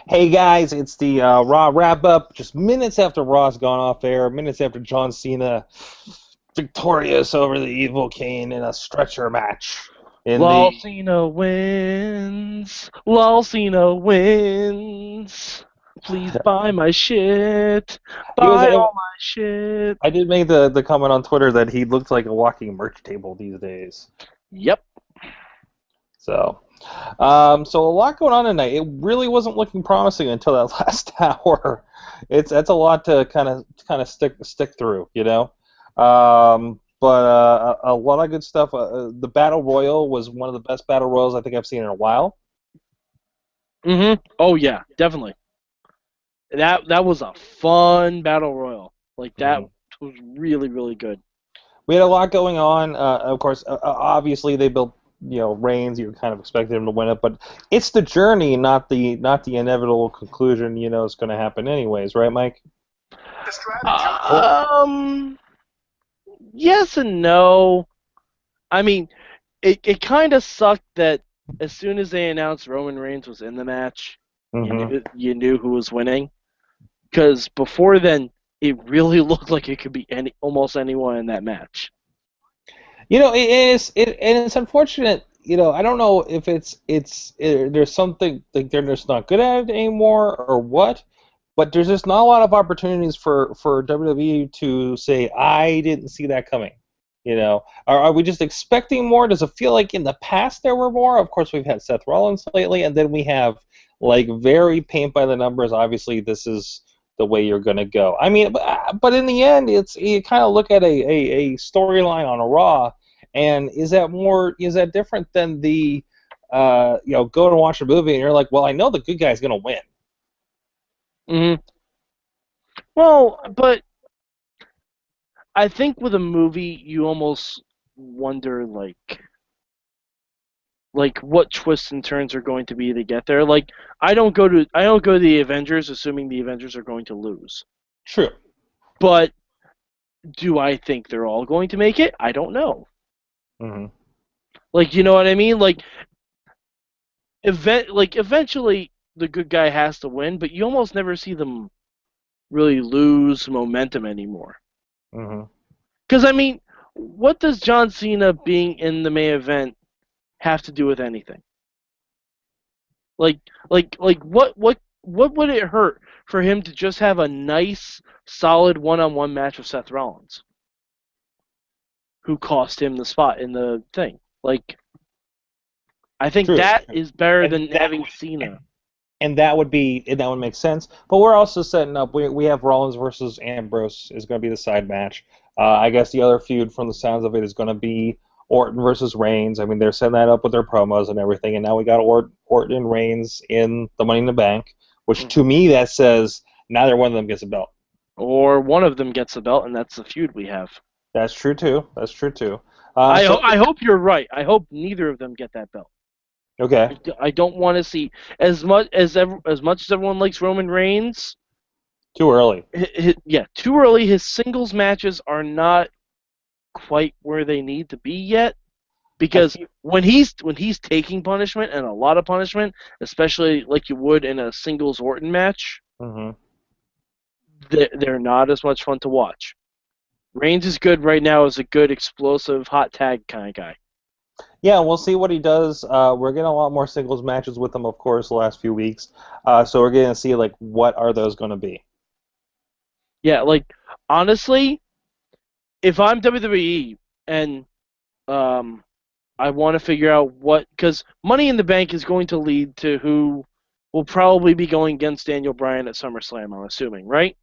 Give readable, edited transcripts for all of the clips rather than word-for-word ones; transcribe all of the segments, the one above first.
Hey guys, it's the Raw Wrap Up. Just minutes after Raw's gone off air, minutes after John Cena victorious over the Evil Kane in a stretcher match in the. Cena wins. Cena wins. Please buy my shit. He was. Buy all my shit. I did make the comment on Twitter that he looked like a walking merch table these days. Yep. So, so a lot going on tonight. It really wasn't looking promising until that last hour. That's a lot to kind of stick through, you know. But a lot of good stuff. The Battle Royal was one of the best Battle Royals I think I've seen in a while. Oh yeah, definitely. That was a fun battle royal. Like that Mhm. was really good. We had a lot going on. Of course, obviously they built Reigns. You kind of expected him to win it, but it's the journey, not the inevitable conclusion. Is going to happen anyways, right, Mike? Um, yes and no. I mean, it kind of sucked that as soon as they announced Roman Reigns was in the match, Mm-hmm. you knew who was winning. Because before then, it really looked like it could be almost anyone in that match. And it's unfortunate. I don't know if there's something like they're just not good at it anymore or what, but there's just not a lot of opportunities for WWE to say I didn't see that coming. Are we just expecting more? Does it feel like in the past there were more? Of course, we've had Seth Rollins lately, and then we have like very paint by the numbers. Obviously, this is the way you're going to go. I mean, but in the end, it's you kind of look at a storyline on a Raw, and is that different than the go to watch a movie and you're like, well, I know the good guy's going to win. hmm Well, but I think with a movie, you almost wonder like what twists and turns are going to be to get there. Like I don't go to the Avengers assuming the Avengers are going to lose. True. But do I think they're all going to make it? I don't know. Hmm. Like you know what I mean? Like eventually the good guy has to win, but you almost never see them really lose momentum anymore. Hmm. Because I mean, what does John Cena being in the main event have to do with anything? Like, what would it hurt for him to just have a nice, solid one-on-one match with Seth Rollins, who cost him the spot in the thing? Like, I think True. that is better And than that having Cena. that would make sense. But we're also setting up. We have Rollins versus Ambrose is going to be the side match. I guess the other feud, from the sounds of it, is going to be Orton versus Reigns. I mean, they're setting that up with their promos and everything, and now we got Orton and Reigns in the Money in the Bank, which to me that says neither one of them gets a belt. Or one of them gets the belt, and that's the feud we have. That's true too. That's true too. So I hope you're right. I hope neither of them get that belt. okay, I don't want to see as much as everyone likes Roman Reigns. too early. Yeah, too early. His singles matches are not quite where they need to be yet. I Because feel. when he's taking punishment and a lot of punishment, especially like you would in a singles Orton match, Hmm. they're not as much fun to watch. Reigns is good right now as a good explosive hot tag kind of guy. Yeah, we'll see what he does. We're getting a lot more singles matches with him, of course, the last few weeks. So we're going to see like what are those going to be. Yeah, like honestly, if I'm WWE and um, I want to figure out what because Money in the Bank is going to lead to who will probably be going against Daniel Bryan at SummerSlam. I'm assuming, right?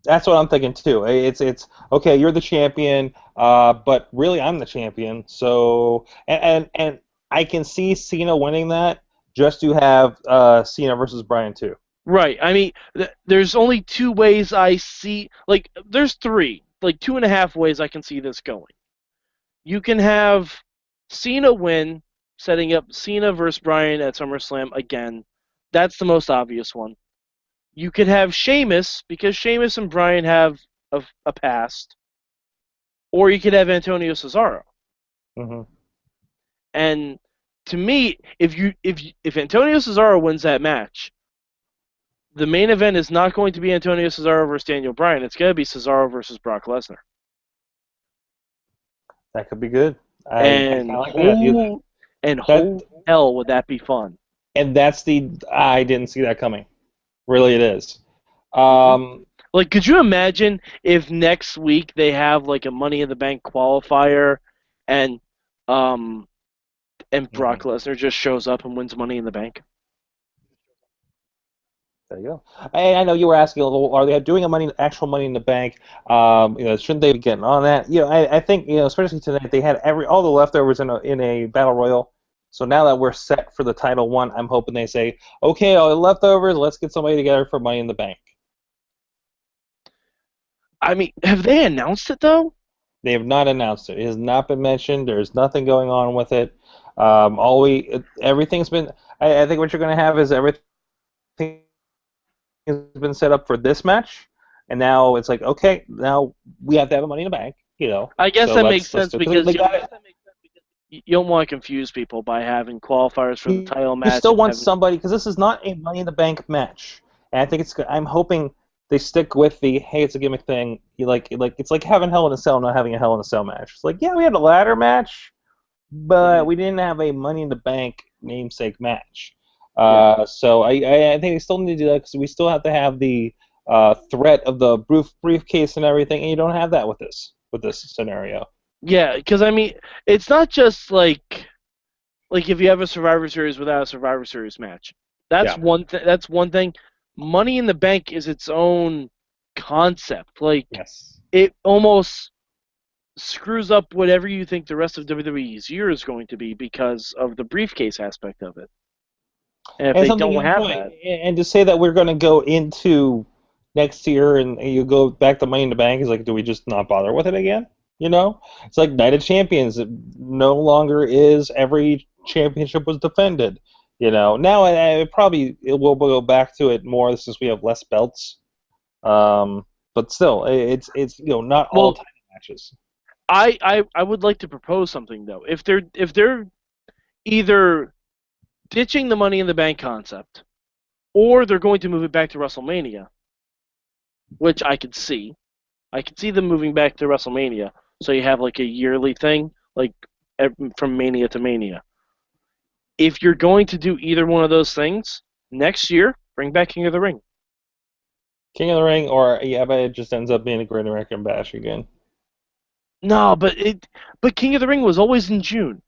That's what I'm thinking too. It's okay. You're the champion, but really I'm the champion. So and I can see Cena winning that just to have Cena versus Bryan too. Right. I mean, there's only two ways I see. Like, there's three, like two and a half ways I can see this going. You can have Cena win, setting up Cena versus Bryan at SummerSlam again. That's the most obvious one. You could have Sheamus because Sheamus and Bryan have a past, or you could have Antonio Cesaro. Hmm. And to me, if Antonio Cesaro wins that match, the main event is not going to be Antonio Cesaro versus Daniel Bryan. It's going to be Cesaro versus Brock Lesnar. That could be good. I kind And of like that. holy hell would that be fun. And that's I didn't see that coming. Really, it is. Mm-hmm. Um, Like, could you imagine if next week they have like a Money in the Bank qualifier, and um Brock mhm. Lesnar just shows up and wins Money in the Bank? There you go. I know you were asking, are they doing actual Money in the Bank? Shouldn't they be getting on that? I think especially tonight they had all the leftovers in a battle royal. So now that we're set for the title one, I'm hoping they say, okay, all the leftovers, let's get somebody together for Money in the Bank. I mean, have they announced it though? They have not announced it. It has not been mentioned. There's nothing going on with it. Everything's been. I think what you're going to have is everything has been set up for this match, and now it's like, okay, now we have to have a Money in the Bank, I guess So that makes let's sense do it. because They got it. you don't want to confuse people by having qualifiers for the title You match. still want somebody because this is not a Money in the Bank match, and I think I'm hoping they stick with the hey, it's a gimmick thing. It's like having Hell in a Cell, not having a Hell in a Cell match. It's like, yeah, we had a ladder match, but we didn't have a Money in the Bank namesake match. So I think they still need to do that because we still have to have the threat of the briefcase and everything, and you don't have that with this scenario. Yeah, because I mean, it's not just like if you have a Survivor Series without a Survivor Series match. That's That's one thing. Money in the Bank is its own concept. Like, Yes. it almost screws up whatever you think the rest of WWE's year is going to be because of the briefcase aspect of it. And if And they something don't have that, and to say that we're going to go into next year and you go back to Money in the Bank is like, do we just not bother with it again? It's like Night of Champions. It no longer is every championship was defended. Now it will go back to it more since we have less belts. But still, it's not all title matches. I would like to propose something though. If they're either ditching the Money in the Bank concept, or they're going to move it back to WrestleMania, which I could see. I could see them moving back to WrestleMania, so you have like a yearly thing, like from Mania to Mania. If you're going to do either one of those things, next year, bring back King of the Ring. King of the Ring, or but it just ends up being a Great American Bash again. No, but King of the Ring was always in June,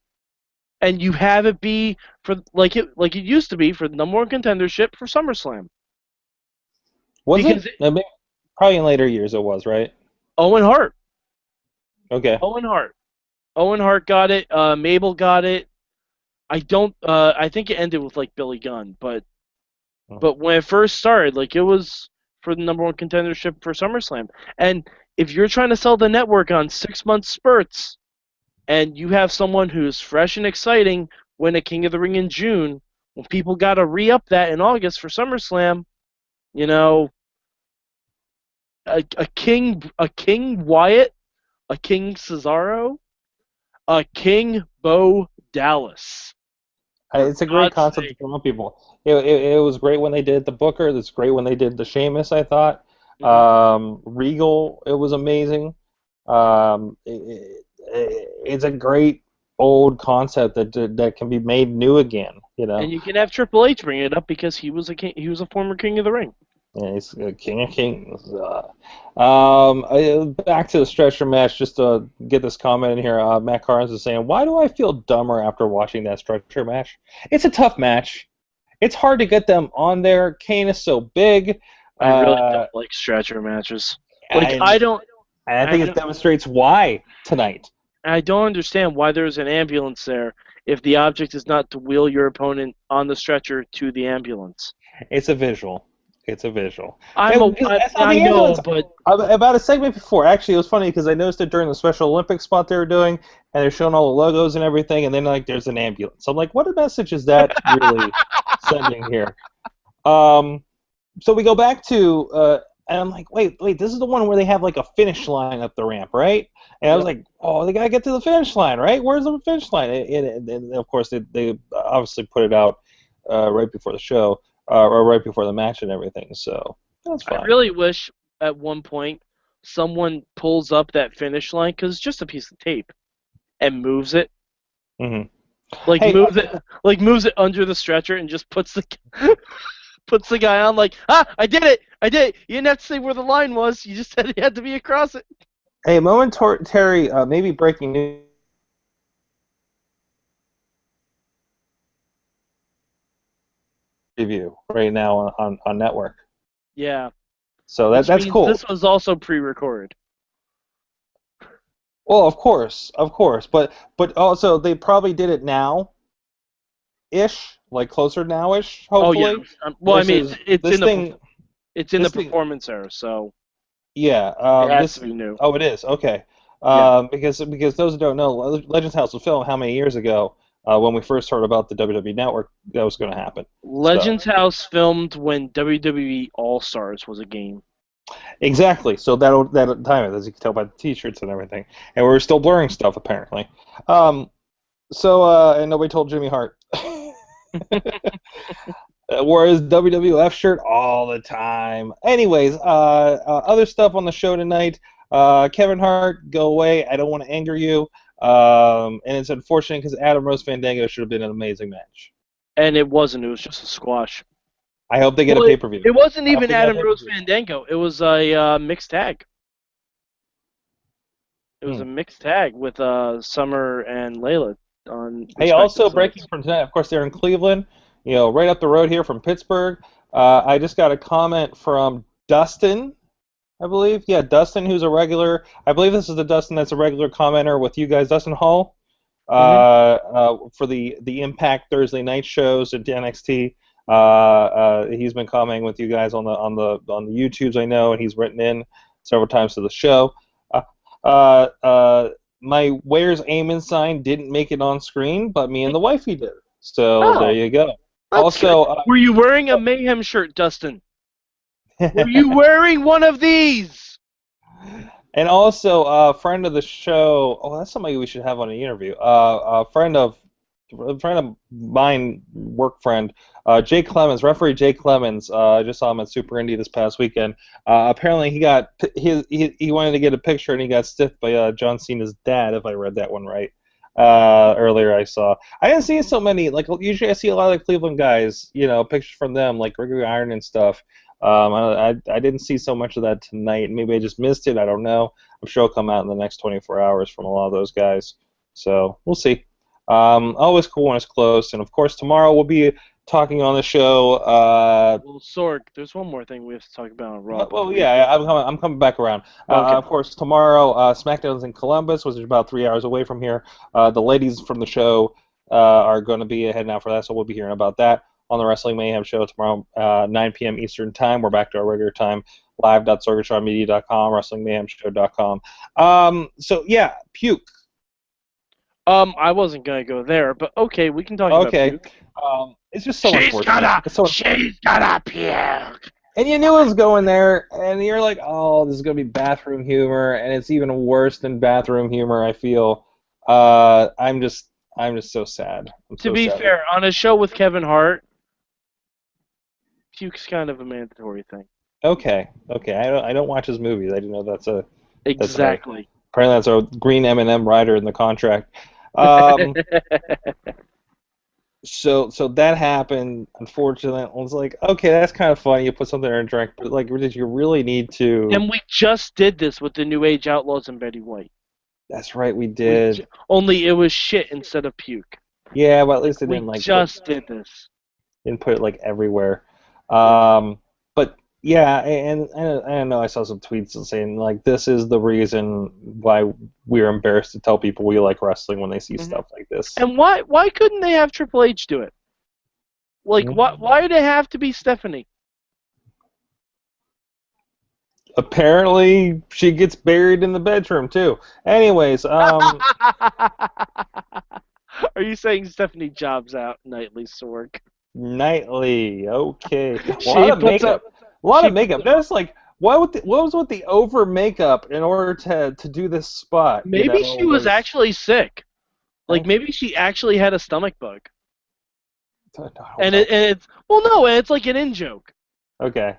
and you have it be for like it used to be for the number one contendership for SummerSlam. Was because it? Probably in later years it was, right? Owen Hart. Okay. Owen Hart got it. Mabel got it. I don't. I think it ended with like Billy Gunn, but when it first started, like it was for the number one contendership for SummerSlam. And if you're trying to sell the network on 6-month spurts, and you have someone who's fresh and exciting win a King of the Ring in June, when people got to re-up that in August for SummerSlam, a King Wyatt, a King Cesaro, a King Bo Dallas. It's a great concept to promote people. It was great when they did the Booker. It's great when they did the Sheamus, I thought. Regal, it was amazing. It's a great old concept that can be made new again. And you can have Triple H bring it up because he was a former King of the Ring. Yeah, he's a King of Kings. Back to the stretcher match, just to get this comment in here. Matt Carnes is saying, why do I feel dumber after watching that stretcher match? It's a tough match. It's hard to get them on there. Kane is so big. I really don't like stretcher matches. I think it demonstrates why tonight. I don't understand why there's an ambulance there if the object is not to wheel your opponent on the stretcher to the ambulance. It's a visual. It's a visual. I know, but about a segment before, actually, it was funny because I noticed it during the Special Olympics spot they were doing, and they're showing all the logos and everything, and then there's an ambulance. I'm like, what a message is that really sending here? So we go back to, and I'm like, wait, this is the one where they have like a finish line up the ramp, right? And I was like, oh, they gotta get to the finish line, right? Where's the finish line? And of course, they obviously put it out right before the show. or right before the match and everything. So that's fine. I really wish at one point someone pulls up that finish line because it's just a piece of tape and moves it. Mm-hmm. Like Hey, moves it under the stretcher and just puts the puts the guy on like, I did it. You didn't have to say where the line was. You just said it had to be across it. hey, momentary, maybe breaking news review right now on network. Yeah. So Which that's means cool. this was also pre-recorded. Well, of course, but also they probably did it now-ish, like closer now-ish, Oh yeah. hopefully. Well, I mean, Versus it's this in the thing, this thing, performance era, so yeah. it has This, to be new. oh, it is okay. Yeah. Because those who don't know, Legends House was filmed how many years ago? When we first heard about the WWE Network, that was going to happen. So Legends House filmed when WWE All Stars was a game. exactly. So that'll time it, as you can tell by the T-shirts and everything, and we're still blurring stuff apparently. And nobody told Jimmy Hart. Wore his WWF shirt all the time. Anyways, other stuff on the show tonight. Kevin Hart, go away. I don't want to anger you. And it's unfortunate because Adam Rose Fandango should have been an amazing match. And it wasn't. It was just a squash. I hope they get a pay-per-view. It wasn't I hope even they get a Adam Rose pay-per-view. Fandango. It was a mixed tag. It was a mixed tag with Summer and Layla on. Hey, also breaking from tonight, of course, they're in Cleveland, right up the road here from Pittsburgh. I just got a comment from Dustin, I believe. Yeah, Dustin, who's a regular. I believe this is the Dustin that's a regular commenter with you guys, Dustin Hall, for the Impact Thursday night shows at NXT. He's been commenting with you guys on the YouTubes, I know, and he's written in several times to the show. My Where's Eamon sign didn't make it on screen, but me and the wifey did. So there you go. Also, were you wearing a Mayhem shirt, Dustin? Were you wearing one of these? And also, a friend of the show. Oh, that's somebody we should have on an interview. A friend of mine, work friend, Jay Clemens, referee Jay Clemens. I just saw him at Super Indy this past weekend. Apparently, he wanted to get a picture and he got stiffed by John Cena's dad, if I read that one right. Earlier I saw. I didn't see so many. Like usually I see a lot of the Cleveland guys, pictures from them, like Gregory Iron and stuff. I didn't see so much of that tonight. Maybe I just missed it. I don't know. I'm sure it'll come out in the next 24 hours from a lot of those guys. So we'll see. Always cool when it's close. And of course tomorrow we'll be talking on the show. Well, Sorg, there's one more thing we have to talk about on Raw. Well, yeah, I'm coming back around. Okay. Of course, tomorrow SmackDown's in Columbus, which is about 3 hours away from here. The ladies from the show are going to be heading out for that, so we'll be hearing about that on the Wrestling Mayhem show tomorrow, 9 p.m. Eastern Time. We're back to our regular time, live.sorgatronmedia.com, wrestlingmayhemshow.com. So, yeah, puke. I wasn't going to go there, but okay, we can talk about puke. It's just so unfortunate. She's gonna puke. And you knew it was going there, and you're like, oh, this is going to be bathroom humor, and it's even worse than bathroom humor, I feel. I'm just so sad. To be fair, on a show with Kevin Hart, puke's kind of a mandatory thing. Okay. I don't watch his movies. I didn't know that's a... Exactly. Apparently that's a green M&M rider in the contract. So that happened, unfortunately. I was like, okay, that's kind of funny. You put something in a drink, but like, did you really need to? And we just did this with the New Age Outlaws and Betty White. That's right, we did. Only it was shit instead of puke. Yeah, but at least they didn't did this. Didn't put it like everywhere. But yeah, and I know I saw some tweets saying like this is the reason why we're embarrassed to tell people we like wrestling when they see stuff like this. And why couldn't they have Triple H do it? Like why did it have to be Stephanie? Apparently, she gets buried in the bedroom too. Anyways, Are you saying Stephanie jobs out nightly, Sorg? Nightly, okay. A lot of makeup. That's like, what was with the over makeup in order to do this spot? Maybe she was actually sick. Like maybe she actually had a stomach bug. And it's it's like an in joke. Okay.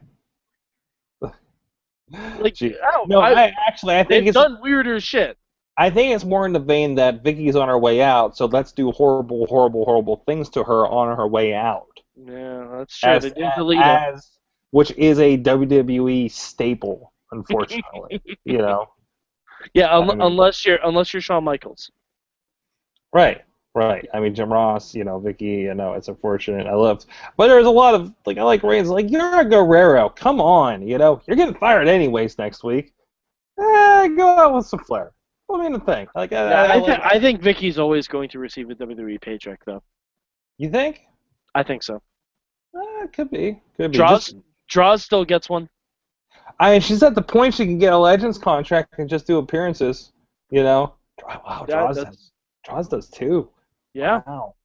Like, I think they've it's done weirder shit. I think it's more in the vein that Vickie's on her way out, so let's do horrible, horrible, horrible things to her on her way out. Yeah, that's true. They didn't delete her. Which is a WWE staple, unfortunately. Yeah, unless you're Shawn Michaels. Right. I mean, Jim Ross, Vickie, it's unfortunate. But there's a lot of I like Reigns. Like, you're a Guerrero. Come on, you're getting fired anyways next week. Go out with some flair. I mean, the thing. I think Vickie's always going to receive a WWE paycheck, though. You think? I think so. Could be. Draws still gets one. I mean, she's at the point she can get a Legends contract and just do appearances. Wow, Draws does too. Yeah. Wow.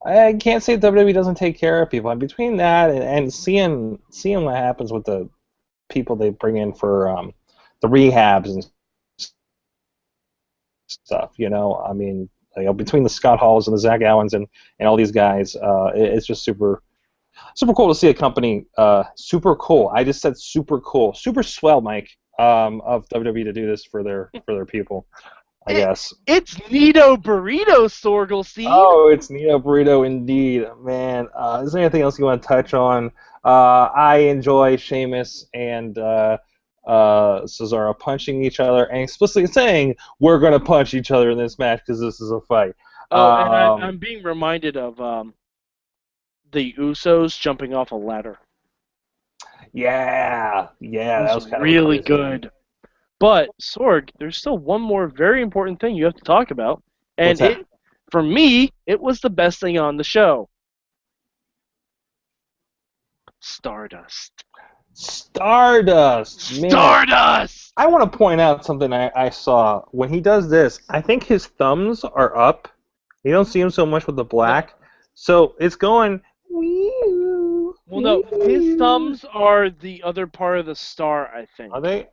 I can't say WWE doesn't take care of people. And between that and seeing what happens with the people they bring in for the rehabs and stuff, I mean, between the Scott Halls and the Zach Allens and all these guys, it's just super cool to see a company. Super cool. I just said super cool, super swell, Mike, of WWE to do this for their people. I guess. It's Nito Burrito, Sorgelstein. Oh, it's Nito Burrito indeed, man. Is there anything else you want to touch on? I enjoy Sheamus and Cesaro punching each other and explicitly saying we're going to punch each other in this match because this is a fight. Oh, and I'm being reminded of the Usos jumping off a ladder. Yeah, that was kind really of crazy. good. But, Sorg, there's still one more very important thing you have to talk about. And for me, it was the best thing on the show. Stardust. Man. Stardust! I want to point out something I saw. When he does this, I think his thumbs are up. You don't see him so much with the black. So it's going... Well, no, his thumbs are the other part of the star, I think. Are they?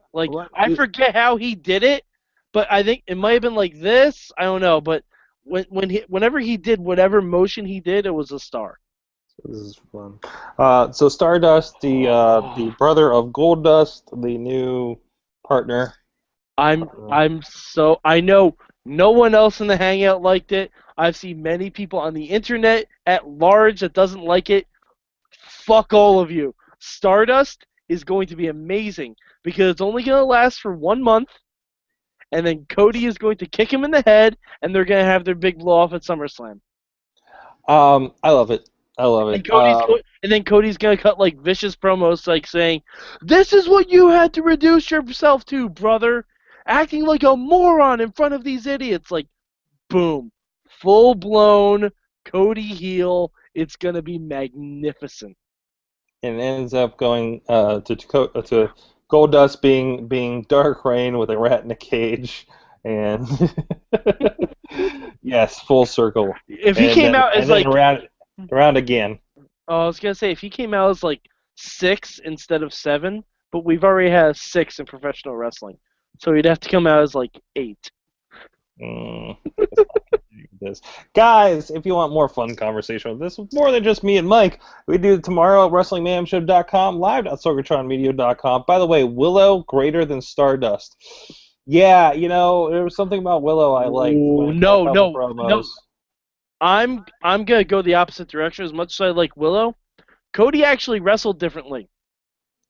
I forget how he did it, but I think it might have been like this. I don't know, but whenever he did whatever motion he did, it was a star. This is fun. So Stardust, the brother of Goldust, the new partner. I know no one else in the Hangout liked it. I've seen many people on the internet at large that doesn't like it. Fuck all of you. Stardust is going to be amazing because it's only going to last for 1 month, and then Cody is going to kick him in the head, and they're going to have their big blow-off at SummerSlam. I love it. And then Cody's going to cut vicious promos saying, "This is what you had to reduce yourself to, brother. Acting like a moron in front of these idiots." Boom. Full-blown Cody heel. It's going to be magnificent. And it ends up going to Goldust being Dark Reign with a rat in a cage, and yes, full circle. If he came out as around again. Oh, I was gonna say if he came out as 6 instead of 7, but we've already had 6 in professional wrestling, so he'd have to come out as 8. This. Guys, if you want more fun conversation with this, more than just me and Mike, we do it tomorrow at WrestlingMayhemShow.com, live.sorgatronmedia.com. By the way, Willow greater than Stardust. Yeah, there was something about Willow I liked. No. I'm gonna go the opposite direction. As much as I like Willow, Cody actually wrestled differently.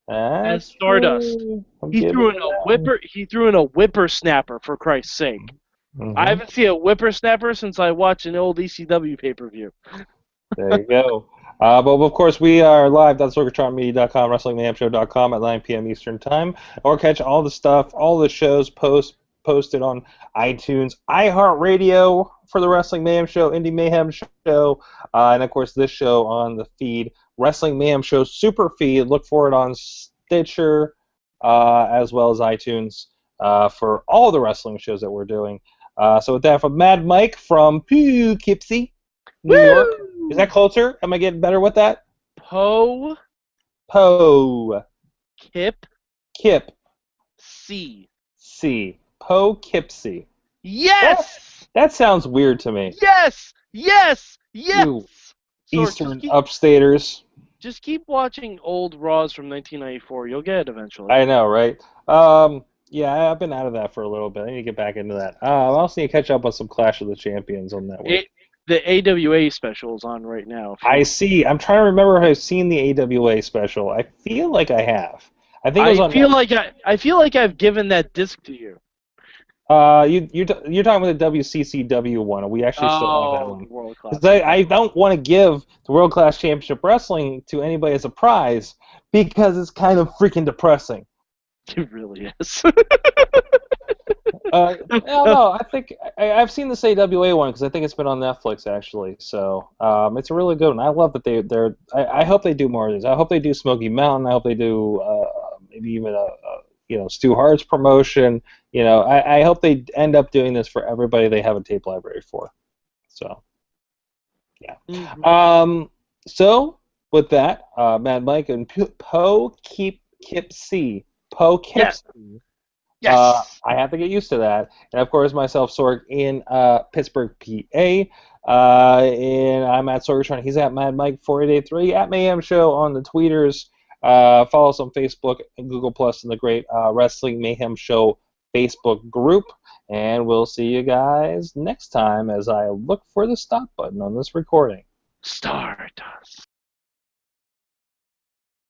As Stardust, he threw in a whippersnapper, for Christ's sake. Mm-hmm. I haven't seen a whippersnapper since I watched an old ECW pay-per-view. There you go. But of course, we are live.sorgatronmedia.com, WrestlingMayhemShow.com at 9 p.m. Eastern Time, or catch all the stuff, all the shows posted on iTunes, iHeartRadio for the Wrestling Mayhem Show, Indie Mayhem Show, and of course this show on the feed, Wrestling Mayhem Show Super Feed. Look for it on Stitcher as well as iTunes for all the wrestling shows that we're doing. So with that, from Mad Mike from Poughkeepsie, New York. Is that closer? Am I getting better with that? Kip. C. Poughkeepsie. Yes! That sounds weird to me. Yes! You Sorg, Eastern upstaters. just keep watching old Raws from 1994. You'll get it eventually. I know, right? Yeah, I've been out of that for a little bit. I need to get back into that. I also need to catch up on some Clash of the Champions on network. The AWA special is on right now. I see. I'm trying to remember if I've seen the AWA special. I feel like I have. I think it was on. I feel like I've given that disc to you. You're talking about the WCCW one. We actually still have that one. World Class. I don't want to give the World Class Championship Wrestling to anybody as a prize because it's kind of freaking depressing. It really is. No, I think I've seen this AWA one because I think it's been on Netflix actually. So it's a really good one. I love that they're. I hope they do more of these. I hope they do Smoky Mountain. I hope they do maybe even a Stu Hart's promotion. I hope they end up doing this for everybody they have a tape library for. So yeah. Mm-hmm. So with that, Mad Mike and Poe Kipsy. Yes. I have to get used to that. And of course, myself, Sorg, in Pittsburgh, PA. And I'm at Sorgatron. He's at Mad Mike 4883 at Mayhem Show on the tweeters. Follow us on Facebook and Google Plus and the great Wrestling Mayhem Show Facebook group. And we'll see you guys next time as I look for the stop button on this recording. Stardust.